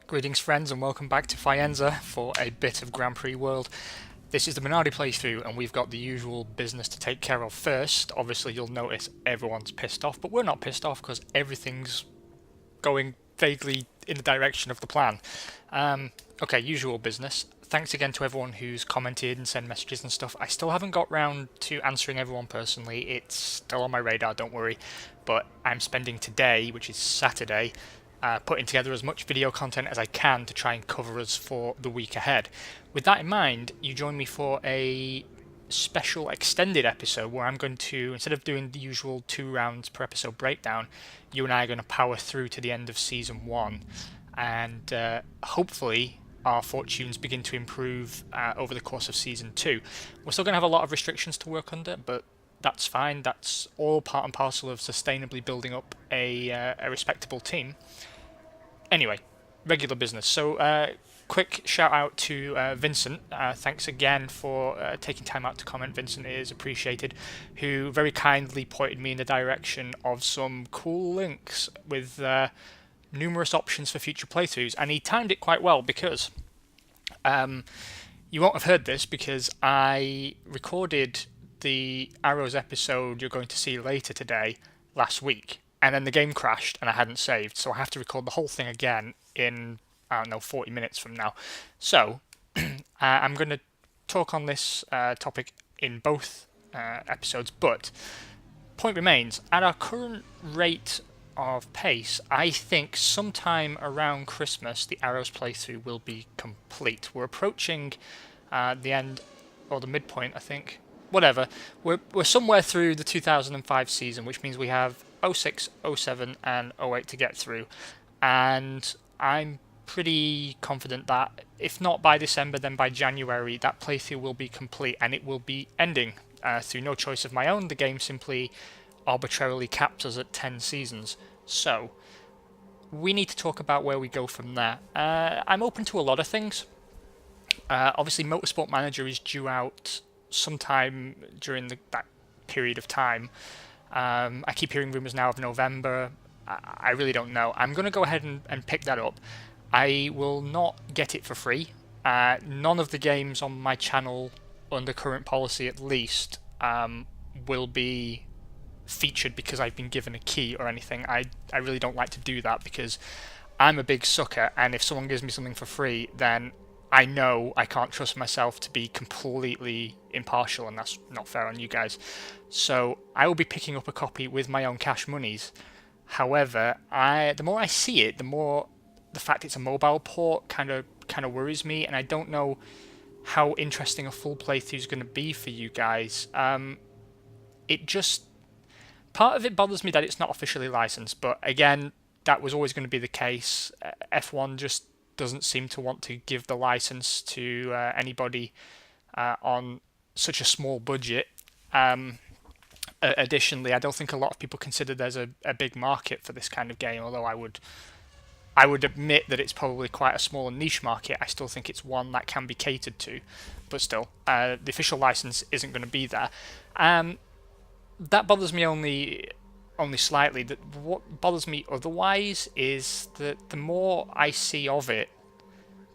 Greetings friends and welcome back to Faenza for a bit of Grand Prix World. This is the Minardi playthrough and we've got the usual business to take care of first. Obviously you'll notice everyone's pissed off, but we're not pissed off because everything's going vaguely in the direction of the plan. Okay, usual business. Thanks again to everyone who's commented and sent messages and stuff. I still haven't got round to answering everyone personally. It's still on my radar, don't worry. But I'm spending today, which is Saturday, putting together as much video content as I can to try and cover us for the week ahead. With that in mind, you join me for a special extended episode where I'm going to, instead of doing the usual 2 rounds per episode breakdown, you and I are going to power through to the end of Season 1 and hopefully our fortunes begin to improve over the course of Season 2. We're still going to have a lot of restrictions to work under, but that's fine. That's all part and parcel of sustainably building up a respectable team. Anyway, regular business. So, quick shout out to Vincent. Thanks again for taking time out to comment. Vincent is appreciated, who very kindly pointed me in the direction of some cool links with numerous options for future playthroughs, and he timed it quite well because you won't have heard this because I recorded the Arrows episode you're going to see later today last week, and then the game crashed and I hadn't saved, so I have to record the whole thing again in, I don't know, 40 minutes from now. So I'm going to talk on this topic in both episodes, but point remains, at our current rate of pace, I think sometime around Christmas the Arrows playthrough will be complete. We're approaching the end, or the midpoint, I think. Whatever. We're somewhere through the 2005 season, which means we have 06, 07 and 08 to get through. And I'm pretty confident that, if not by December, then by January, that playthrough will be complete and it will be ending through no choice of my own. The game simply arbitrarily caps us at 10 seasons. So, we need to talk about where we go from there. I'm open to a lot of things. Obviously, Motorsport Manager is due out sometime during that period of time. I keep hearing rumours now of November. I really don't know. I'm going to go ahead and pick that up. I will not get it for free. None of the games on my channel, under current policy at least, will be featured because I've been given a key or anything. I really don't like to do that because I'm a big sucker, and if someone gives me something for free, then I know I can't trust myself to be completely impartial, and that's not fair on you guys. So I will be picking up a copy with my own cash monies. However, the more I see it, the more the fact it's a mobile port kind of worries me, and I don't know how interesting a full playthrough is going to be for you guys. It just, part of it bothers me that it's not officially licensed, but again, that was always going to be the case. F1 just doesn't seem to want to give the license to anybody on such a small budget. Additionally, I don't think a lot of people consider there's a big market for this kind of game, although I would admit that it's probably quite a small and niche market. I still think it's one that can be catered to, but still, the official license isn't going to be there. That bothers me only slightly. That what bothers me otherwise is that the more I see of it,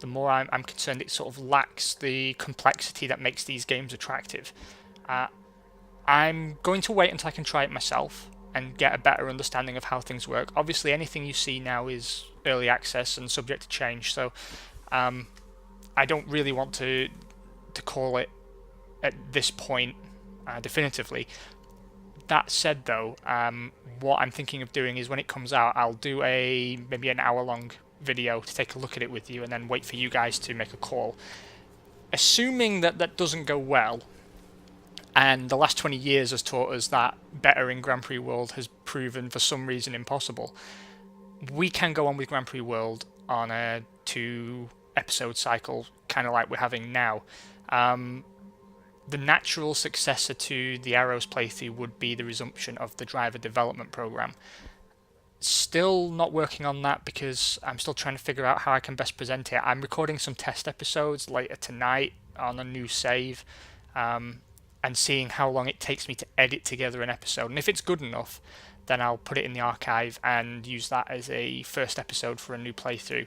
the more I'm concerned it sort of lacks the complexity that makes these games attractive. I'm going to wait until I can try it myself and get a better understanding of how things work. Obviously, anything you see now is early access and subject to change, so I don't really want to call it at this point definitively. That said, though, what I'm thinking of doing is when it comes out, I'll do maybe an hour-long video to take a look at it with you and then wait for you guys to make a call. Assuming that doesn't go well, and the last 20 years has taught us that better in Grand Prix World has proven for some reason impossible, we can go on with Grand Prix World on a 2-episode cycle, kind of like we're having now. The natural successor to the Arrows playthrough would be the resumption of the driver development program. Still not working on that because I'm still trying to figure out how I can best present it. I'm recording some test episodes later tonight on a new save, and seeing how long it takes me to edit together an episode. And if it's good enough, then I'll put it in the archive and use that as a first episode for a new playthrough.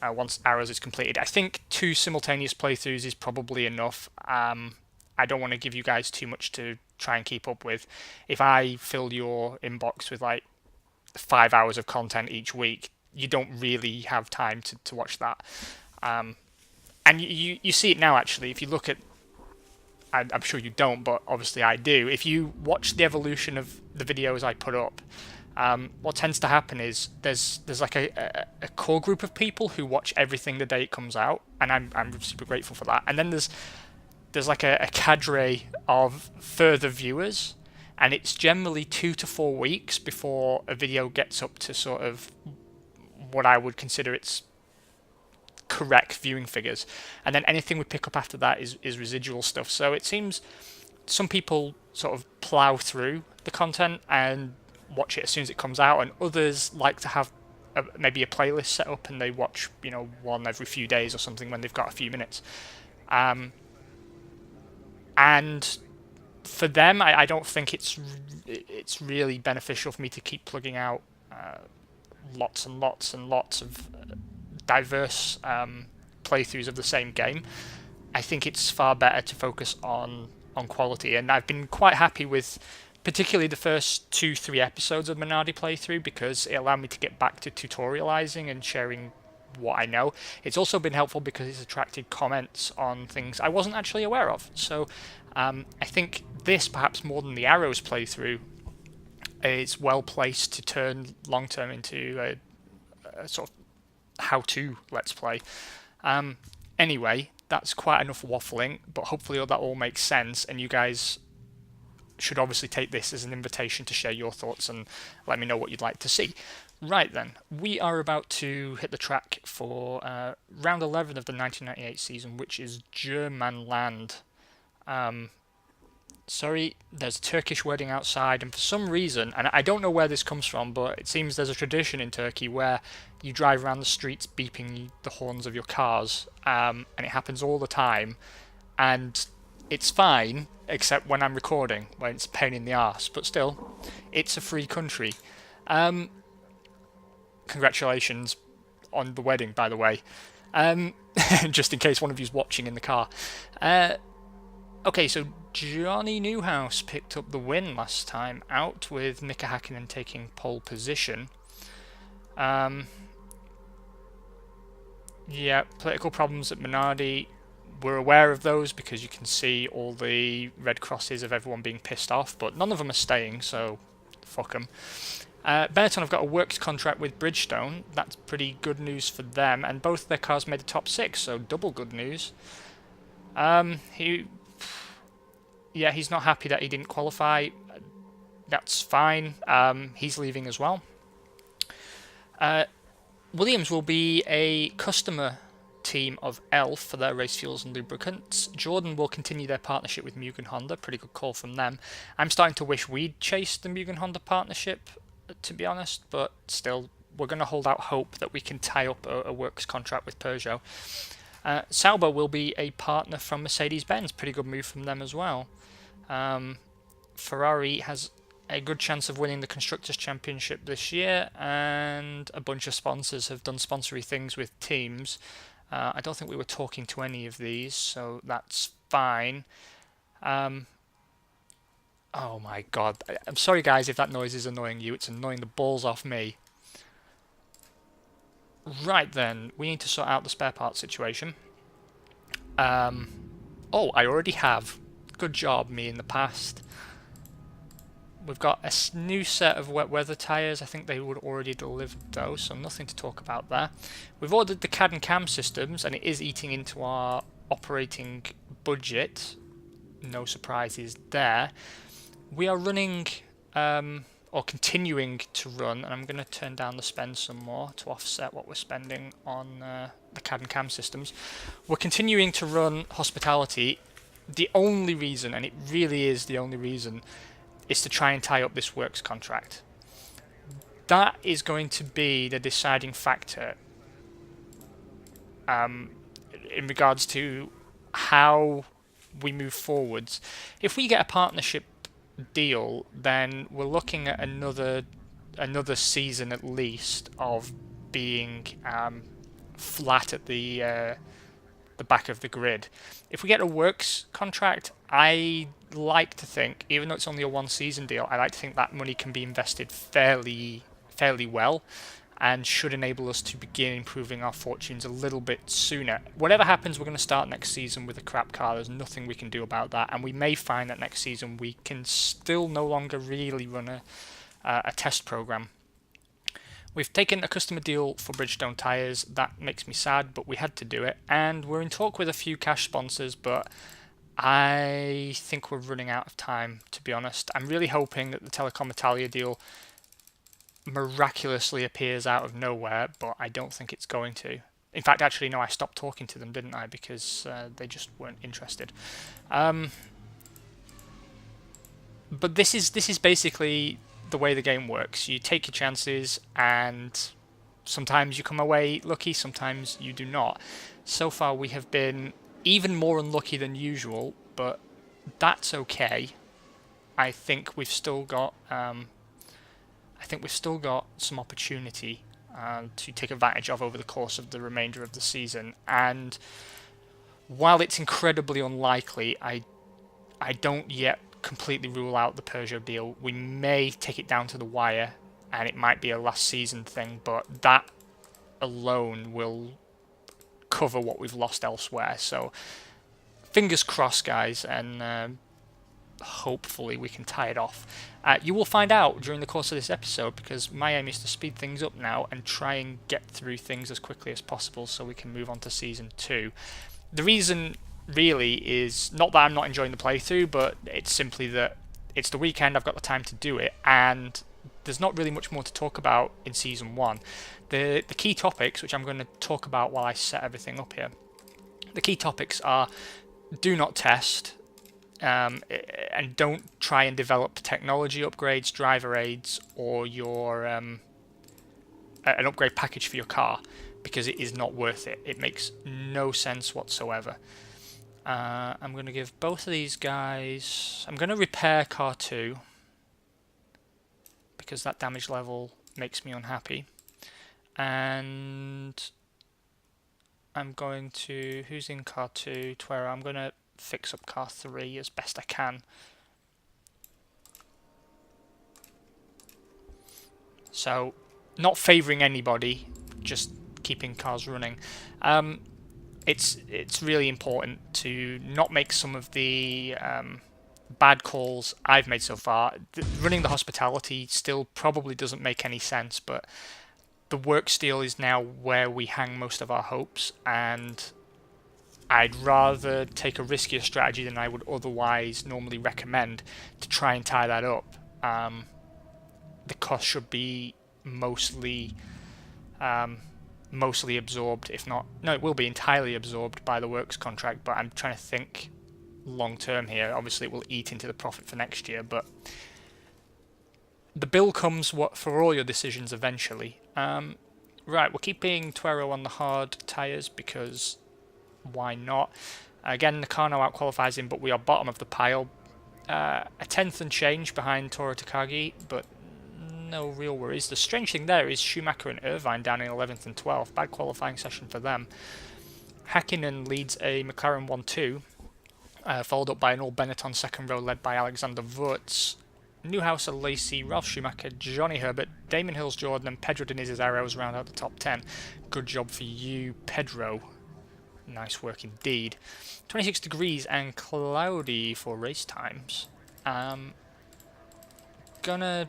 once Arrows is completed. I think 2 simultaneous playthroughs is probably enough. I don't want to give you guys too much to try and keep up with. If I fill your inbox with like 5 hours of content each week, you don't really have time to watch that. And you see it now, actually. If you look at, I'm sure you don't, but obviously I do. If you watch the evolution of the videos I put up, what tends to happen is there's like a core group of people who watch everything the day it comes out, and I'm super grateful for that. And then there's like a cadre of further viewers, and it's generally 2 to 4 weeks before a video gets up to sort of what I would consider its correct viewing figures, and then anything we pick up after that is residual stuff. So it seems some people sort of plow through the content and watch it as soon as it comes out, and others like to have maybe a playlist set up and they watch one every few days or something when they've got a few minutes. And for them, I don't think it's really beneficial for me to keep plugging out lots and lots and lots of diverse playthroughs of the same game. I think it's far better to focus on quality, and I've been quite happy with particularly the first 2-3 episodes of Minardi playthrough, because it allowed me to get back to tutorializing and sharing what I know. It's also been helpful because it's attracted comments on things I wasn't actually aware of. So I think this, perhaps more than the Arrows playthrough, is well placed to turn long term into a sort of how-to let's play. Anyway, that's quite enough waffling, but hopefully that all makes sense, and you guys should obviously take this as an invitation to share your thoughts and let me know what you'd like to see. Right then, we are about to hit the track for round 11 of the 1998 season, which is Germanland. Sorry, there's a Turkish wedding outside, and for some reason, and I don't know where this comes from, but it seems there's a tradition in Turkey where you drive around the streets beeping the horns of your cars, and it happens all the time, and it's fine, except when I'm recording, when it's a pain in the arse, but still, it's a free country. Congratulations on the wedding, by the way, just in case one of you's watching in the car. Okay, so Johnny Newhouse picked up the win last time out, with Mika Hakkinen taking pole position. Yeah, political problems at Minardi. We're aware of those because you can see all the red crosses of everyone being pissed off, but none of them are staying, so fuck them. Benetton have got a works contract with Bridgestone. That's pretty good news for them, and both their cars made the top 6, so double good news. He's not happy that he didn't qualify. That's fine. He's leaving as well. Williams will be a customer team of ELF for their race fuels and lubricants. Jordan will continue their partnership with Mugen Honda. Pretty good call from them. I'm starting to wish we'd chased the Mugen Honda partnership, to be honest, but still, we're going to hold out hope that we can tie up a works contract with Peugeot. Sauber will be a partner from Mercedes-Benz. Pretty good move from them as well. Ferrari has a good chance of winning the Constructors' Championship this year, and a bunch of sponsors have done sponsory things with teams. I don't think we were talking to any of these, so that's fine. Oh my god. I'm sorry guys if that noise is annoying you. It's annoying the balls off me. Right then, we need to sort out the spare parts situation. Oh, I already have. Good job, me in the past. We've got a new set of wet weather tyres. I think they would already delivered those, so nothing to talk about there. We've ordered the CAD and CAM systems, and it is eating into our operating budget. No surprises there. We are running, or continuing to run, and I'm going to turn down the spend some more to offset what we're spending on the CAD and CAM systems. We're continuing to run hospitality. The only reason, and it really is the only reason, is to try and tie up this works contract. That is going to be the deciding factor in regards to how we move forwards. If we get a partnership deal, then we're looking at another season at least of being flat at the back of the grid. If we get a works contract, I like to think, even though it's only a one-season deal, I like to think that money can be invested fairly well, and should enable us to begin improving our fortunes a little bit sooner. Whatever happens, we're going to start next season with a crap car. There's nothing we can do about that, and we may find that next season we can still no longer really run a test program. We've taken a customer deal for Bridgestone tyres. That makes me sad, but we had to do it. And we're in talk with a few cash sponsors, but I think we're running out of time, to be honest. I'm really hoping that the Telecom Italia deal miraculously appears out of nowhere, but I don't think it's going to. In fact, actually, no, I stopped talking to them, didn't I? Because they just weren't interested. But this is basically the way the game works. You take your chances, and sometimes you come away lucky, sometimes you do not. So far, we have been even more unlucky than usual, but that's okay. I think we've still got some opportunity to take advantage of over the course of the remainder of the season. And while it's incredibly unlikely, I don't yet completely rule out the Peugeot deal. We may take it down to the wire, and it might be a last season thing, but that alone will cover what we've lost elsewhere. So fingers crossed, guys, and hopefully we can tie it off. You will find out during the course of this episode, because my aim is to speed things up now and try and get through things as quickly as possible so we can move on to Season 2. The reason really is not that I'm not enjoying the playthrough, but it's simply that it's the weekend, I've got the time to do it, and there's not really much more to talk about in Season 1. The key topics, which I'm going to talk about while I set everything up here, the key topics are: do not test, and don't try and develop technology upgrades, driver aids, or your an upgrade package for your car, because it is not worth it. It makes no sense whatsoever. I'm going to give both of these guys... I'm going to repair car 2, because that damage level makes me unhappy. And I'm going to... who's in car 2? Tuero. I'm going to fix up car 3 as best I can. So, not favouring anybody, just keeping cars running. It's really important to not make some of the bad calls I've made so far. Running the hospitality still probably doesn't make any sense, but the work steel is now where we hang most of our hopes, and I'd rather take a riskier strategy than I would otherwise normally recommend to try and tie that up. The cost should be mostly absorbed, if not... no, it will be entirely absorbed by the works contract, but I'm trying to think long term here. Obviously it will eat into the profit for next year, but the bill comes for all your decisions eventually. Right, we're keeping Tuero on the hard tyres, because why not? Again, Nakano out-qualifies him, but we are bottom of the pile. A 10th and change behind Toro Takagi, but no real worries. The strange thing there is Schumacher and Irvine down in 11th and 12th. Bad qualifying session for them. Hakkinen leads a McLaren 1-2, followed up by an all-Benetton second row led by Alexander Wurz. Newhouse, Lacey, Ralf Schumacher, Johnny Herbert, Damon Hills-Jordan and Pedro Deniz's arrows round out the top 10. Good job for you, Pedro. Nice work indeed. 26 degrees and cloudy for race times. Gonna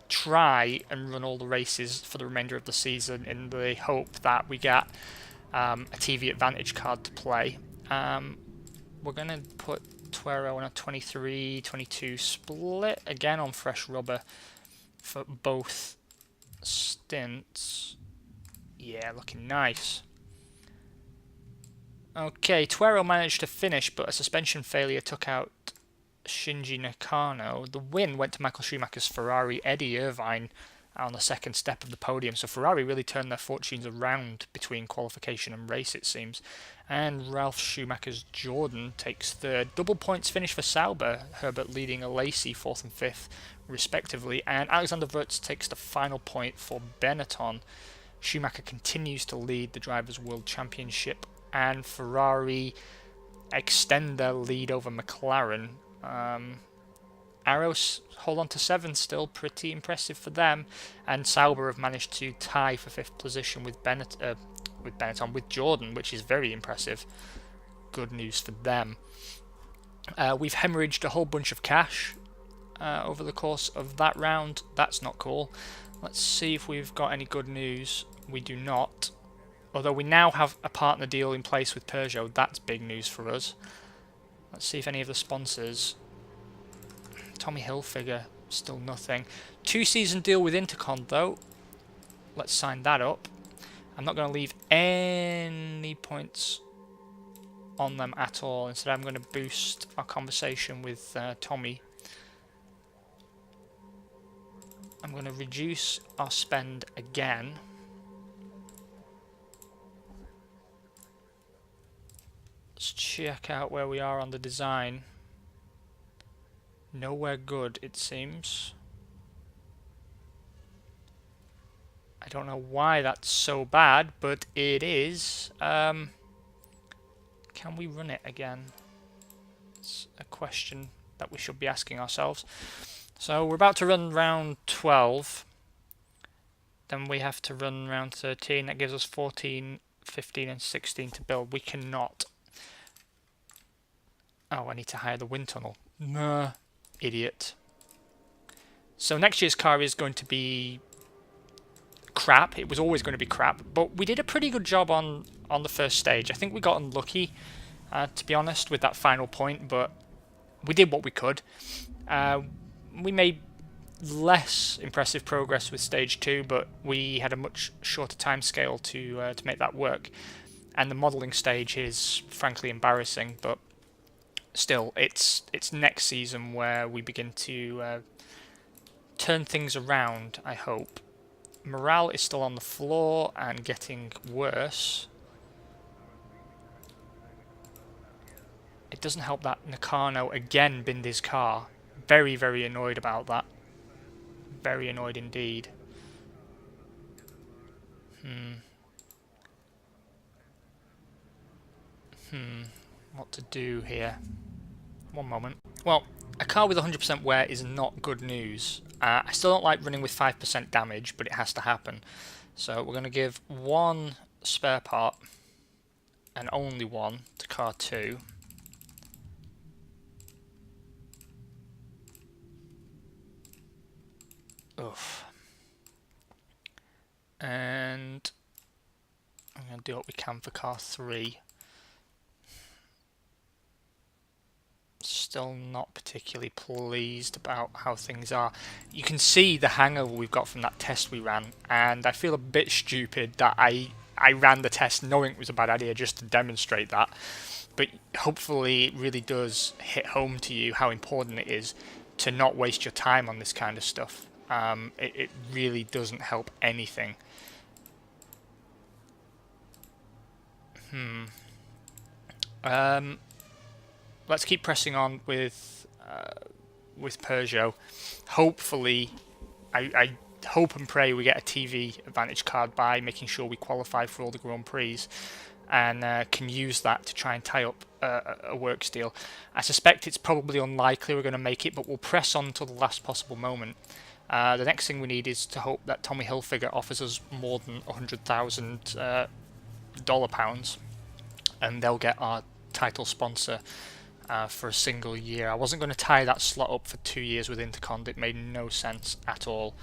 try and run all the races for the remainder of the season in the hope that we get a TV Advantage card to play. We're going to put Tuero on a 23-22 split, again on fresh rubber for both stints. Yeah, looking nice. Okay, Tuero managed to finish, but a suspension failure took out Shinji Nakano. The win went to Michael Schumacher's Ferrari, Eddie Irvine, on the second step of the podium. So Ferrari really turned their fortunes around between qualification and race, it seems. And Ralf Schumacher's Jordan takes third. Double points finish for Sauber, Herbert leading a Lacey 4th and 5th respectively. And Alexander Wurz takes the final point for Benetton. Schumacher continues to lead the Drivers' World Championship, and Ferrari extend their lead over McLaren. Arrows hold on to 7 still, pretty impressive for them, and Sauber have managed to tie for 5th position with with Jordan, which is very impressive. Good news for them. We've hemorrhaged a whole bunch of cash over the course of that round. That's not cool. Let's see if we've got any good news. We do not. Although we now have a partner deal in place with Peugeot, that's big news for us. Let's see if any of the sponsors... Tommy Hilfiger, still nothing. 2-season deal with Intercon though. Let's sign that up. I'm not going to leave any points on them at all. Instead I'm going to boost our conversation with Tommy. I'm going to reduce our spend again. Let's check out where we are on the design. Nowhere good, it seems. I don't know why that's so bad, but it is. Can we run it again? It's a question that we should be asking ourselves. So we're about to run round 12. Then we have to run round 13. That gives us 14, 15 and 16 to build. We cannot. Oh, I need to hire the wind tunnel. Nah. Idiot. So next year's car is going to be crap. It was always going to be crap, but we did a pretty good job on the first stage. I think we got unlucky, to be honest, with that final point, but we did what we could. We made less impressive progress with stage 2, but we had a much shorter time scale to make that work. And the modelling stage is frankly embarrassing, but still, it's next season where we begin to turn things around, I hope. Morale is still on the floor and getting worse. It doesn't help that Nakano again binned his car. Very, very annoyed about that. Very annoyed indeed. What to do here? One moment. Well, a car with 100% wear is not good news. I still don't like running with 5% damage, but it has to happen. So we're going to give 1 spare part, and only 1, to car 2. Oof. And I'm going to do what we can for car 3. Still not particularly pleased about how things are. You can see the hangover we've got from that test we ran, and I feel a bit stupid that I ran the test knowing it was a bad idea just to demonstrate that. But hopefully it really does hit home to you how important it is to not waste your time on this kind of stuff. It really doesn't help anything. Let's keep pressing on with Peugeot. Hopefully, I hope and pray we get a TV advantage card by making sure we qualify for all the Grand Prix, and can use that to try and tie up a works deal. I suspect it's probably unlikely we're going to make it, but we'll press on until the last possible moment. The next thing we need is to hope that Tommy Hilfiger offers us more than $100,000 pounds, and they'll get our title sponsor for a single year. I wasn't going to tie that slot up for 2 years with Intercon. It made no sense at all.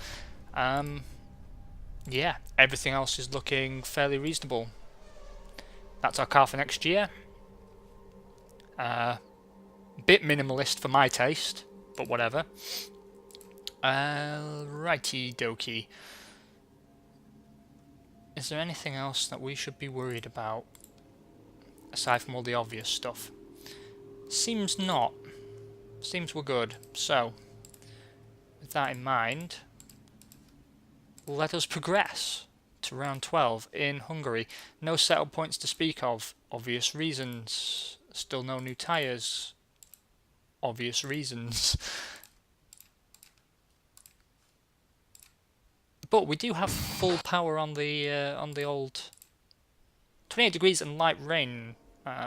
Yeah, everything else is looking fairly reasonable. That's our car for next year. Bit minimalist for my taste, but whatever. Righty dokie. Is there anything else that we should be worried about aside from all the obvious stuff? Seems not. Seems we're good. So, with that in mind, let us progress to round 12 in Hungary. No settled points to speak of. Obvious reasons. Still no new tyres. Obvious reasons. But we do have full power on the old 28 degrees and light rain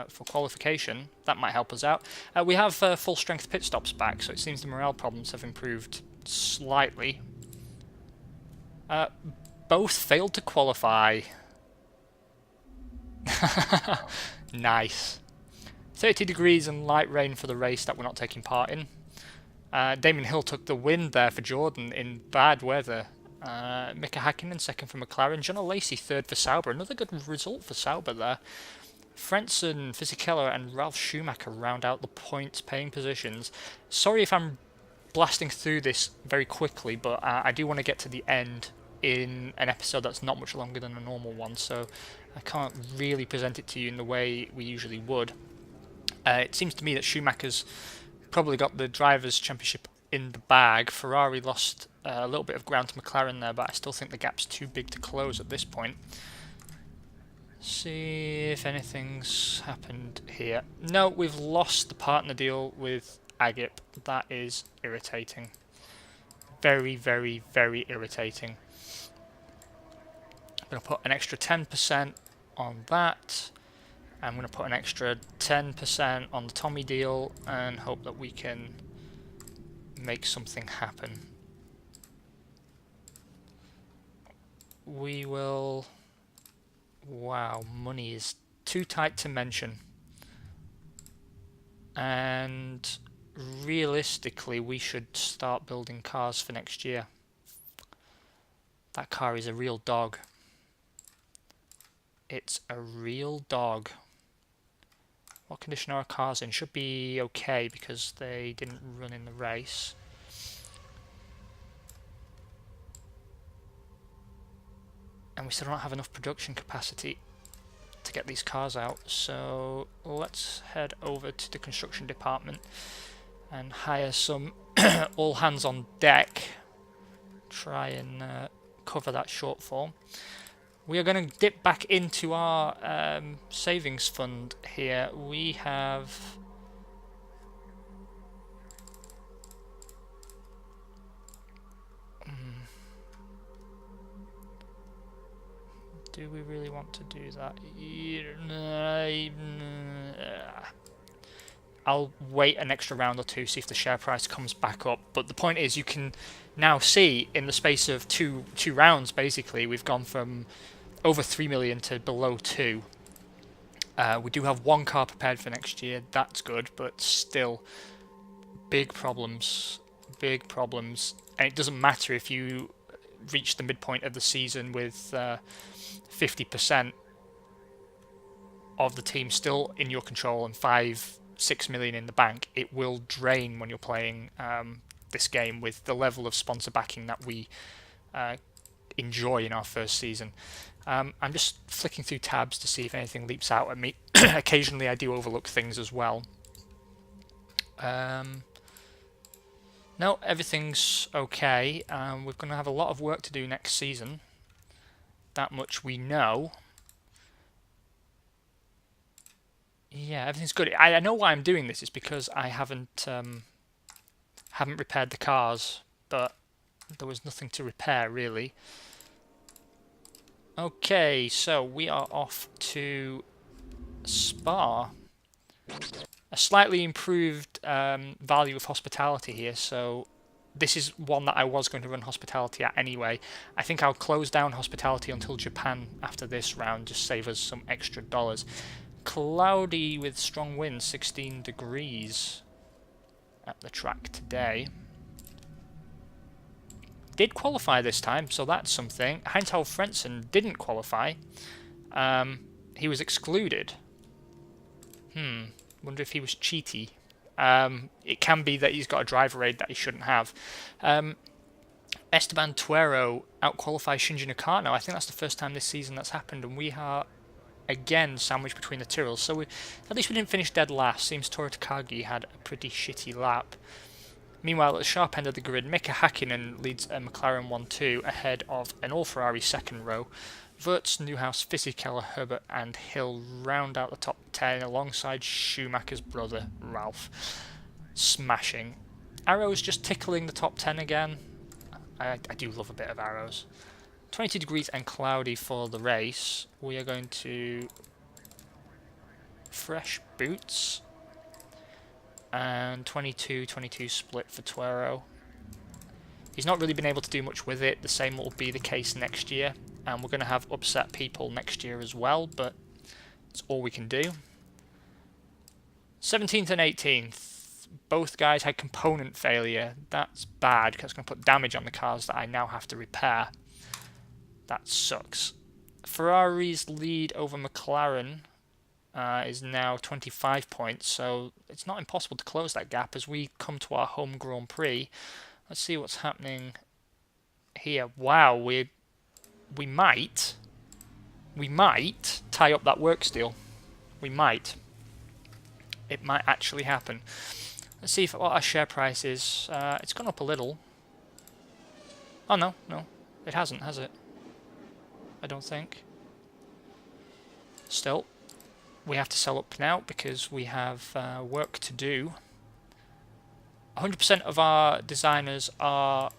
for qualification. That might help us out. We have full strength pit stops back, so it seems the morale problems have improved slightly. Both failed to qualify. Nice. 30 degrees and light rain for the race that we're not taking part in. Damon Hill took the win there for Jordan in bad weather. Mika Hakkinen second for McLaren. John O'Lacey third for Sauber. Another good result for Sauber there. Frentzen, Fisichella and Ralf Schumacher round out the points paying positions. Sorry if I'm blasting through this very quickly, but I do want to get to the end in an episode that's not much longer than a normal one, so I can't really present it to you in the way we usually would. It seems to me that Schumacher's probably got the Drivers' Championship in the bag. Ferrari lost a little bit of ground to McLaren there, but I still think the gap's too big to close at this point. See if anything's happened here. No, we've lost the partner deal with Agip. That is irritating. Very, very, very irritating. I'm going to put an extra 10% on that. I'm going to put an extra 10% on the Tommy deal and hope that we can make something happen. We will... Wow, money is too tight to mention. And realistically, we should start building cars for next year. That car is a real dog. It's a real dog. What condition are our cars in? Should be okay because they didn't run in the race. And we still don't have enough production capacity to get these cars out, so let's head over to the construction department and hire some all hands on deck. Try and cover that shortfall. We are going to dip back into our savings fund here. We have... Do we really want to do that? I'll wait an extra round or two, see if the share price comes back up. But the point is, you can now see in the space of two rounds, basically, we've gone from over 3 million to below 2. We do have one car prepared for next year. That's good, but still, big problems. Big problems. And it doesn't matter if you reach the midpoint of the season with 50% of the team still in your control and 5-6 million in the bank. It will drain when you're playing this game with the level of sponsor backing that we enjoy in our first season. I'm just flicking through tabs to see if anything leaps out at me. Occasionally I do overlook things as well. No, everything's okay. We're going to have a lot of work to do next season. That much we know. Yeah, everything's good. I know why I'm doing this. It's because I haven't repaired the cars, but there was nothing to repair really. Okay, so we are off to Spa. A slightly improved value of hospitality here, so this is one that I was going to run hospitality at anyway. I think I'll close down hospitality until Japan after this round, just save us some extra dollars. Cloudy with strong winds, 16 degrees at the track today. Did qualify this time, so that's something. Heinz-Harald Frentzen didn't qualify. He was excluded. Wonder if he was cheaty. It can be that he's got a driver aid that he shouldn't have. Esteban Tuero outqualifies Shinji Nakano. I think that's the first time this season that's happened, and we are again sandwiched between the Tyrrells. So at least we didn't finish dead last. Seems Toru Takagi had a pretty shitty lap. Meanwhile, at the sharp end of the grid, Mika Hakkinen leads a McLaren 1-2 ahead of an all-Ferrari second row. Wirtz, Newhouse, Fisichella, Herbert and Hill round out the top 10 alongside Schumacher's brother, Ralph. Smashing. Arrows just tickling the top 10 again. I do love a bit of arrows. 22 degrees and cloudy for the race. We are going to fresh boots and 22-22 split for Tuero. He's not really been able to do much with it. The same will be the case next year, and we're going to have upset people next year as well, but it's all we can do. 17th and 18th, both guys had component failure. That's bad because it's going to put damage on the cars that I now have to repair. That sucks. Ferrari's lead over McLaren is now 25 points, so it's not impossible to close that gap as we come to our home Grand Prix. Let's see what's happening here. Wow, we might tie up that works deal. We might. It might actually happen. Let's see what our share price is. It's gone up a little. Oh no, it hasn't, has it? I don't think. Still, we have to sell up now because we have work to do. 100% of our designers are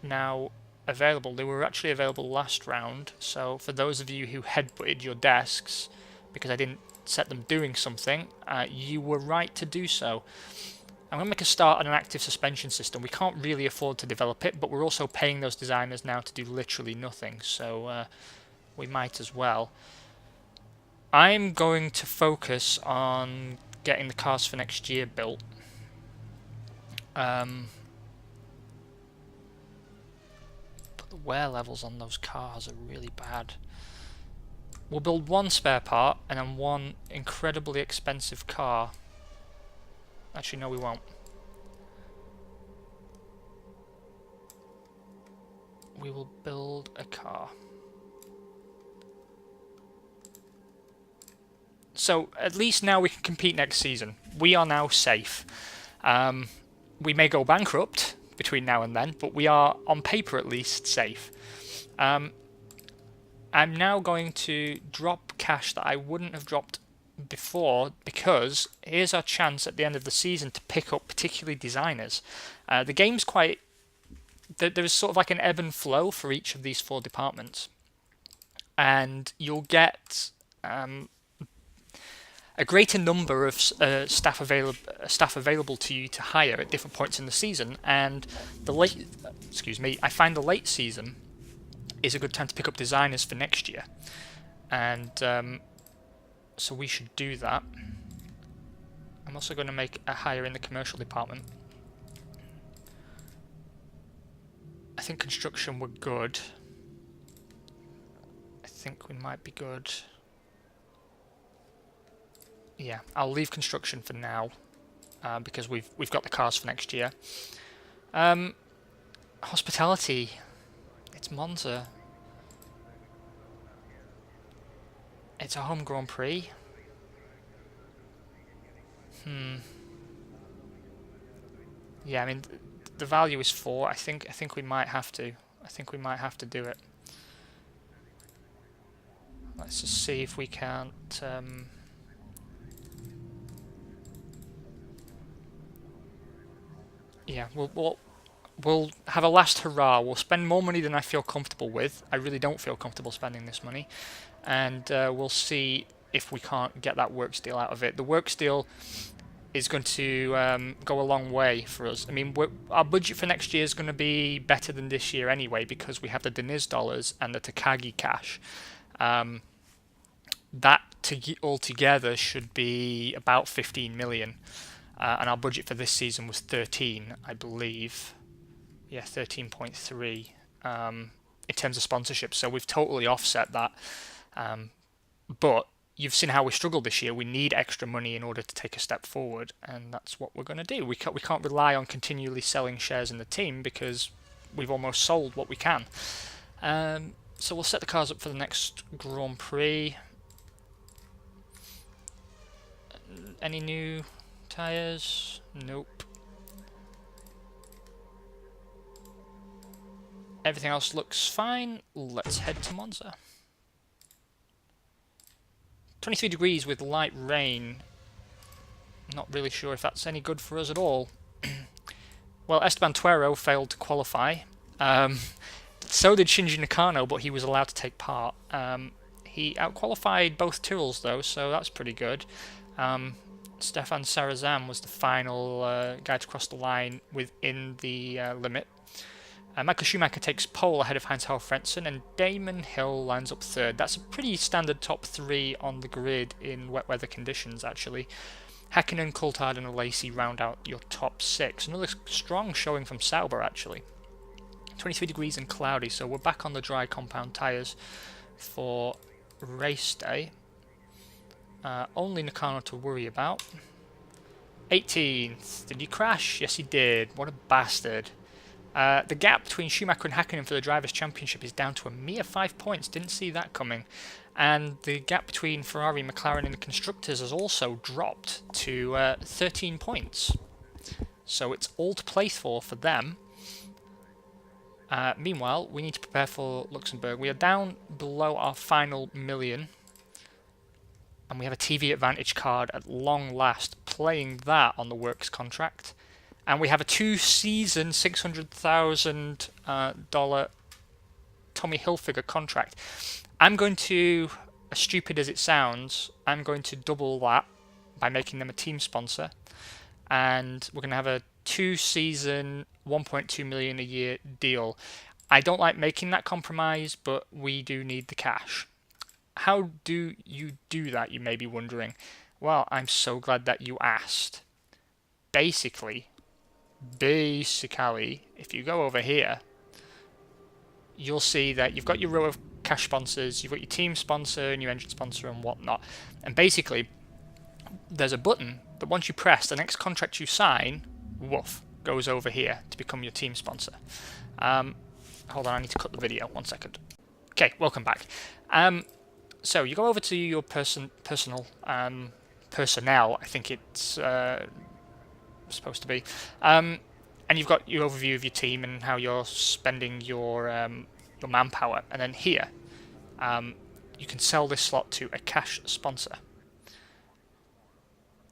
now available. They were actually available last round, so for those of you who headbutted your desks because I didn't set them doing something, you were right to do so. I'm going to make a start on an active suspension system. We can't really afford to develop it, but we're also paying those designers now to do literally nothing, so we might as well. I'm going to focus on getting the cars for next year built. But the wear levels on those cars are really bad. We'll build one spare part and then one incredibly expensive car. Actually, no, we won't. We will build a car. So at least now we can compete next season. We are now safe. We may go bankrupt between now and then, but we are, on paper at least, safe. I'm now going to drop cash that I wouldn't have dropped before, because here's our chance at the end of the season to pick up particularly designers. The game's quite... There's sort of like an ebb and flow for each of these 4 departments. And you'll get... a greater number of staff available to you to hire at different points in the season, and I find the late season is a good time to pick up designers for next year, and so we should do that. I'm also going to make a hire in the commercial department. I think construction we're good. I think we might be good. Yeah, I'll leave construction for now because we've got the cars for next year. Hospitality, it's Monza. It's a home Grand Prix. Yeah, I mean the value is 4. I think we might have to. I think we might have to do it. Let's just see if we can't. Yeah, we'll have a last hurrah. We'll spend more money than I feel comfortable with. I really don't feel comfortable spending this money, and we'll see if we can't get that works deal out of it. The works deal is going to go a long way for us. I mean, our budget for next year is going to be better than this year anyway because we have the Deniz dollars and the Takagi cash. That altogether should be about 15 million. And our budget for this season was 13, I believe. Yeah, 13.3 in terms of sponsorship. So we've totally offset that. But you've seen how we struggled this year. We need extra money in order to take a step forward, and that's what we're going to do. We can't rely on continually selling shares in the team because we've almost sold what we can. So we'll set the cars up for the next Grand Prix. Any new tyres? Nope. Everything else looks fine. Let's head to Monza. 23 degrees with light rain. Not really sure if that's any good for us at all. Well, Esteban Tuero failed to qualify. So did Shinji Nakano, but he was allowed to take part. He outqualified both Tyrrells though, so that's pretty good. Stefan Sarazan was the final guy to cross the line within the limit. Michael Schumacher takes pole ahead of Heinz-Harald Frentzen, and Damon Hill lines up third. That's a pretty standard top three on the grid in wet weather conditions, actually. Häkkinen, Coulthard, and Lacey round out your top six. Another strong showing from Sauber, actually. 23 degrees and cloudy, so we're back on the dry compound tyres for race day. Only Nakano to worry about. 18th. Did he crash? Yes, he did. What a bastard. The gap between Schumacher and Häkkinen for the Drivers' Championship is down to a mere 5 points. Didn't see that coming. And the gap between Ferrari, McLaren and the Constructors has also dropped to 13 points. So it's all to play for them. Meanwhile, we need to prepare for Luxembourg. We are down below our final million. And we have a TV Advantage card at long last, playing that on the works contract. And we have a 2-season, $600,000 Tommy Hilfiger contract. I'm going to, as stupid as it sounds, I'm going to double that by making them a team sponsor. And we're going to have a 2-season, $1.2 million a year deal. I don't like making that compromise, but we do need the cash. How do you do that, you may be wondering? Well, I'm so glad that you asked. Basically, if you go over here, you'll see that you've got your row of cash sponsors, you've got your team sponsor and your engine sponsor and whatnot. And basically, there's a button that once you press, the next contract you sign, woof, goes over here to become your team sponsor. Hold on, I need to cut the video. 1 second. Okay, welcome back. So you go over to your personnel, I think it's supposed to be, and you've got your overview of your team and how you're spending your manpower. And then here, you can sell this slot to a cash sponsor,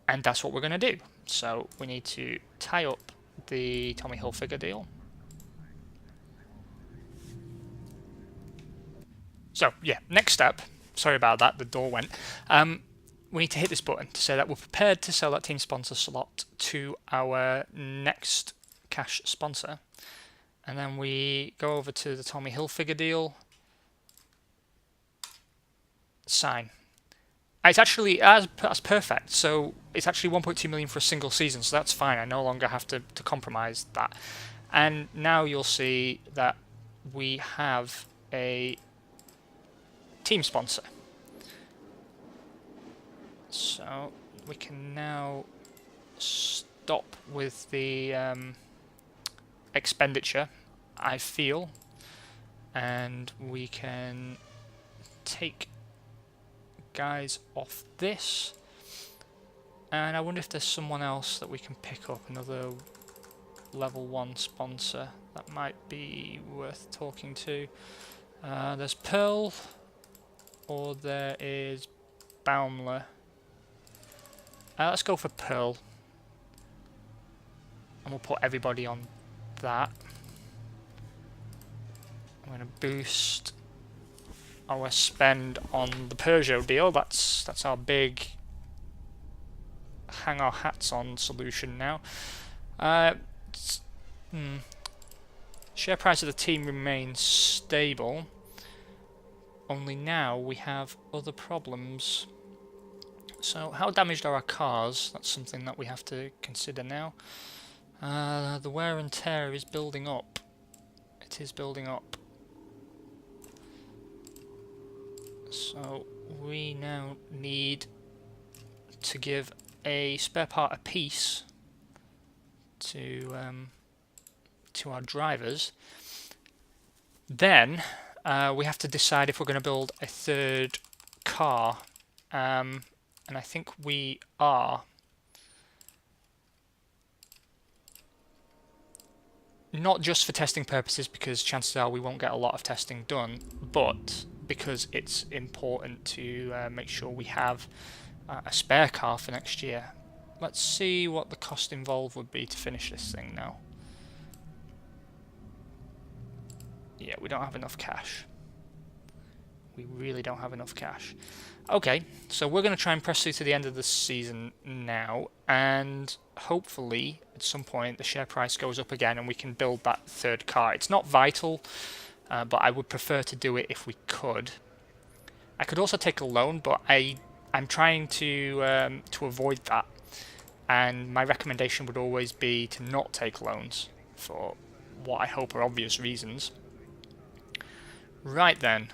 and that's what we're going to do. So we need to tie up the Tommy Hilfiger deal. So yeah, next step. Sorry about that, the door went. We need to hit this button to say that we're prepared to sell that team sponsor slot to our next cash sponsor. And then we go over to the Tommy Hilfiger deal. Sign. It's actually, that's perfect. So it's actually 1.2 million for a single season, so that's fine. I no longer have to compromise that. And now you'll see that we have a team sponsor. So we can now stop with the expenditure, I feel, and we can take guys off this. And I wonder if there's someone else that we can pick up, another level 1 sponsor that might be worth talking to. There's Pearl, or there is Baumler. Let's go for Pearl, and we'll put everybody on that. I'm going to boost our spend on the Peugeot deal. That's our big hang our hats on solution now. Share price of the team remains stable, only now we have other problems. So how damaged are our cars? That's something that we have to consider now. The wear and tear is building up. It is building up. So we now need to give a spare part apiece to our drivers. Then we have to decide if we're going to build a third car. And I think we are. Not just for testing purposes, because chances are we won't get a lot of testing done, but because it's important to make sure we have a spare car for next year. Let's see what the cost involved would be to finish this thing now. Yeah, we don't have enough cash. We really don't have enough cash. Okay, so we're going to try and press through to the end of the season now, and hopefully at some point the share price goes up again and we can build that third car. It's not vital, but I would prefer to do it if we could. I could also take a loan, but I'm trying to avoid that, and my recommendation would always be to not take loans for what I hope are obvious reasons. Right then,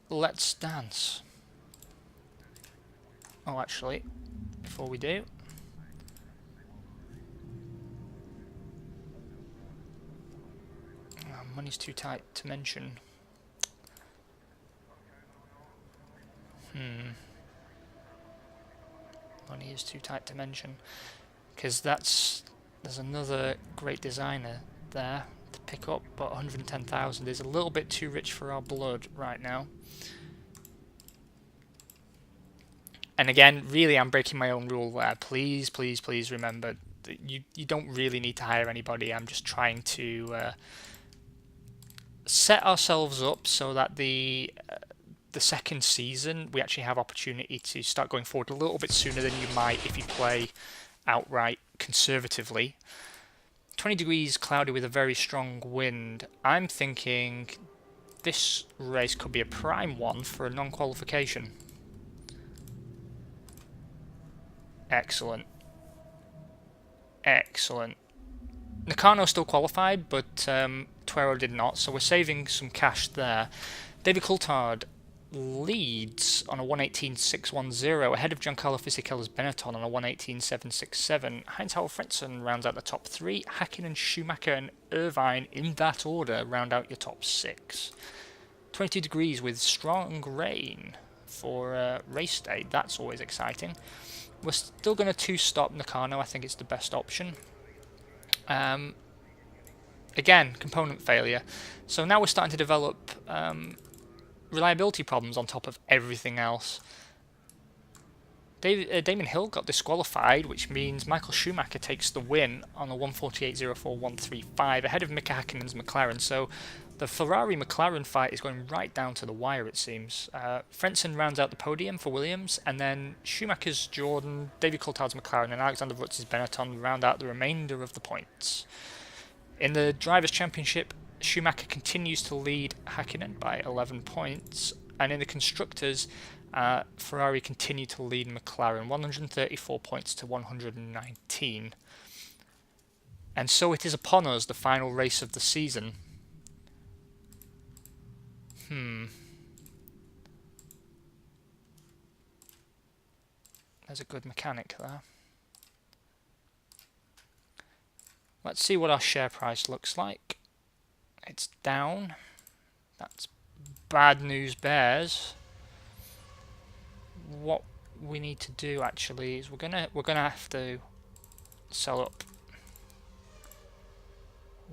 let's dance. Oh, actually, before we do, money's too tight to mention. Money is too tight to mention, because there's another great designer there to pick up, but 110,000 is a little bit too rich for our blood right now. And again, really, I'm breaking my own rule there. Please, please, please remember that you don't really need to hire anybody. I'm just trying to set ourselves up so that the second season we actually have opportunity to start going forward a little bit sooner than you might if you play outright conservatively. 20 degrees cloudy with a very strong wind. I'm thinking this race could be a prime one for a non-qualification. Excellent. Excellent. Nakano still qualified, but Tuero did not, so we're saving some cash there. David Coulthard leads on a 118.610, ahead of Giancarlo Fisichella's Benetton on a 118.767. Heinz-Harald Frentzen rounds out the top three. Hakkinen, Schumacher and Irvine, in that order, round out your top six. 22 degrees with strong rain for race day. That's always exciting. We're still going to two-stop Nakano. I think it's the best option. Again, component failure. So now we're starting to develop reliability problems on top of everything else. Damon Hill got disqualified, which means Michael Schumacher takes the win on a 148.04.135 ahead of Mika Häkkinen's McLaren. So the Ferrari-McLaren fight is going right down to the wire, it seems. Frentzen rounds out the podium for Williams, and then Schumacher's Jordan, David Coulthard's McLaren, and Alexander Wutz's Benetton round out the remainder of the points. In the Drivers' Championship, Schumacher continues to lead Häkkinen by 11 points, and in the Constructors, Ferrari continue to lead McLaren 134 points to 119. And so it is upon us, the final race of the season. There's a good mechanic there. Let's see what our share price looks like. It's down. That's bad news bears. What we need to do actually is we're gonna have to sell up.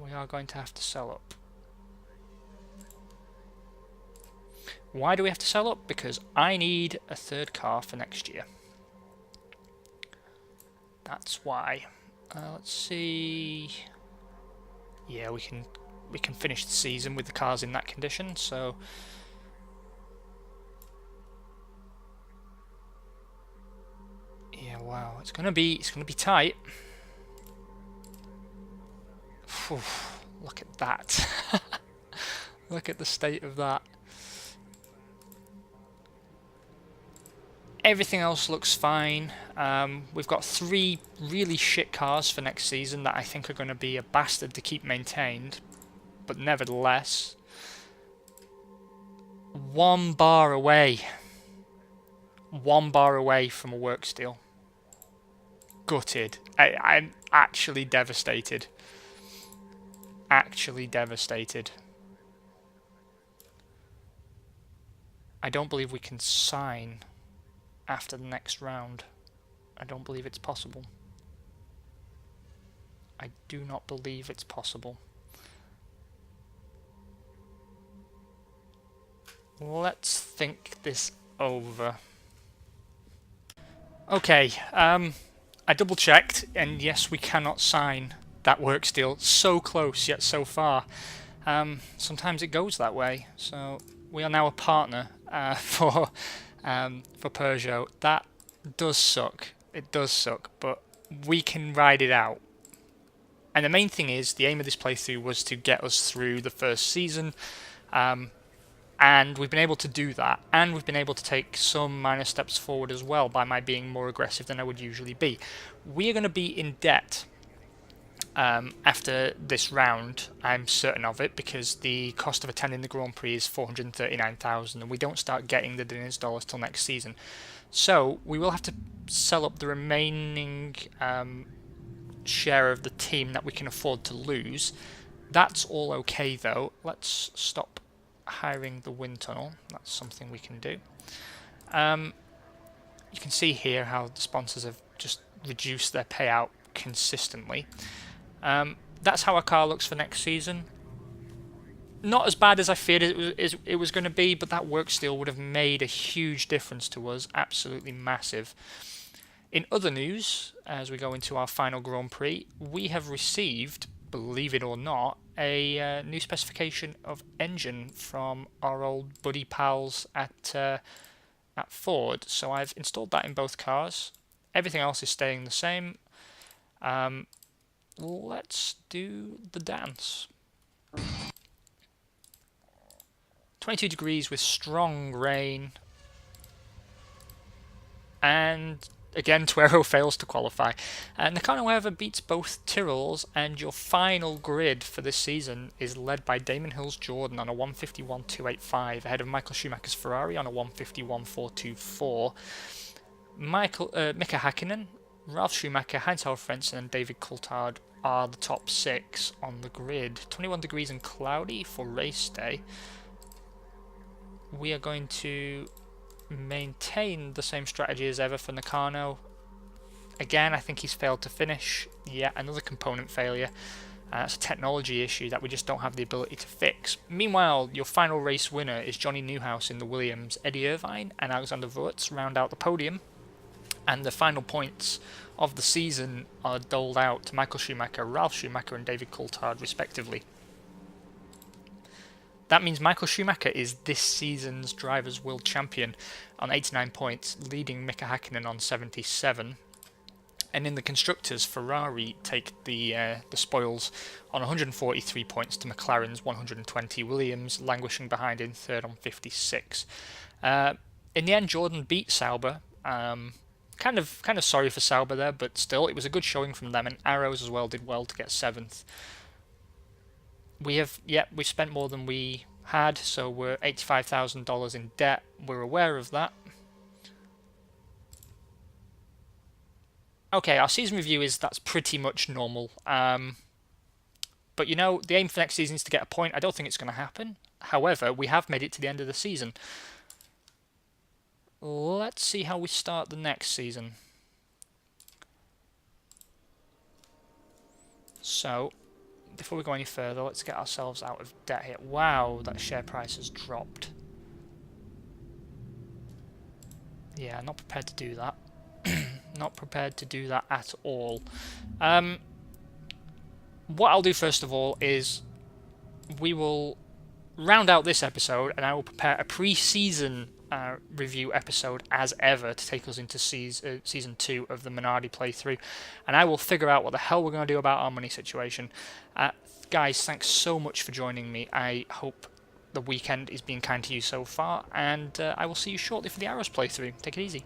We are going to have to sell up. Why do we have to sell up? Because I need a third car for next year. That's why. Let's see. Yeah, we can finish the season with the cars in that condition. So yeah, wow, it's gonna be tight. Whew, look at that. Look at the state of that. Everything else looks fine. We've got 3 really shit cars for next season that I think are going to be a bastard to keep maintained. But nevertheless, 1 bar away. 1 bar away from a work steal. Gutted. I'm actually devastated. Actually devastated. I don't believe we can sign after the next round. I don't believe it's possible. I do not believe it's possible. Let's think this over. Okay, I double checked, and yes, we cannot sign that works deal. So close, yet so far. Sometimes it goes that way. So we are now a partner for Peugeot. That does suck. It does suck, but we can ride it out. And the main thing is, the aim of this playthrough was to get us through the first season, and we've been able to do that, and we've been able to take some minor steps forward as well by my being more aggressive than I would usually be. We are going to be in debt after this round, I'm certain of it, because the cost of attending the Grand Prix is 439,000, and we don't start getting the Diners dollars till next season. So we will have to sell up the remaining share of the team that we can afford to lose. That's all okay though. Let's stop hiring the wind tunnel. That's something we can do. You can see here how the sponsors have just reduced their payout consistently. That's how our car looks for next season. Not as bad as I feared it was going to be, but that work still would have made a huge difference to us. Absolutely massive. In other news, as we go into our final Grand Prix, we have received, believe it or not, a new specification of engine from our old buddy pals at Ford. So I've installed that in both cars. Everything else is staying the same. Let's do the dance. 22 degrees with strong rain. And again, Tuero fails to qualify. Nakano, however, beats both Tyrrells, and your final grid for this season is led by Damon Hill's Jordan on a 151.285, ahead of Michael Schumacher's Ferrari on a 151.424. Mika Hakkinen, Ralf Schumacher, Heinz-Harald Frentzen, and David Coulthard are the top 6 on the grid. 21 degrees and cloudy for race day. We are going to maintain the same strategy as ever for Nakano. Again, I think he's failed to finish. Yeah, another component failure. It's a technology issue that we just don't have the ability to fix. Meanwhile, your final race winner is Johnny Newhouse in the Williams. Eddie Irvine and Alexander Wurz round out the podium. And the final points of the season are doled out to Michael Schumacher, Ralf Schumacher, and David Coulthard, respectively. That means Michael Schumacher is this season's Drivers' World Champion on 89 points, leading Mika Hakkinen on 77. And in the Constructors, Ferrari take the spoils on 143 points to McLaren's 120, Williams languishing behind in third on 56. In the end, Jordan beat Sauber. Kind of sorry for Sauber there, but still, it was a good showing from them, and Arrows as well did well to get 7th. We've spent more than we had, so we're $85,000 in debt. We're aware of that. Okay, our season review that's pretty much normal. But you know, the aim for next season is to get a point. I don't think it's going to happen. However, we have made it to the end of the season. Let's see how we start the next season. So, before we go any further, let's get ourselves out of debt here. Wow, that share price has dropped. Yeah, not prepared to do that. Not prepared to do that at all. What I'll do first of all is we will round out this episode, and I will prepare a pre-season review episode as ever to take us into season 2 of the Minardi playthrough, and I will figure out what the hell we're going to do about our money situation. Guys, thanks so much for joining me. I hope the weekend is being kind to you so far, and I will see you shortly for the Arrows playthrough. Take it easy.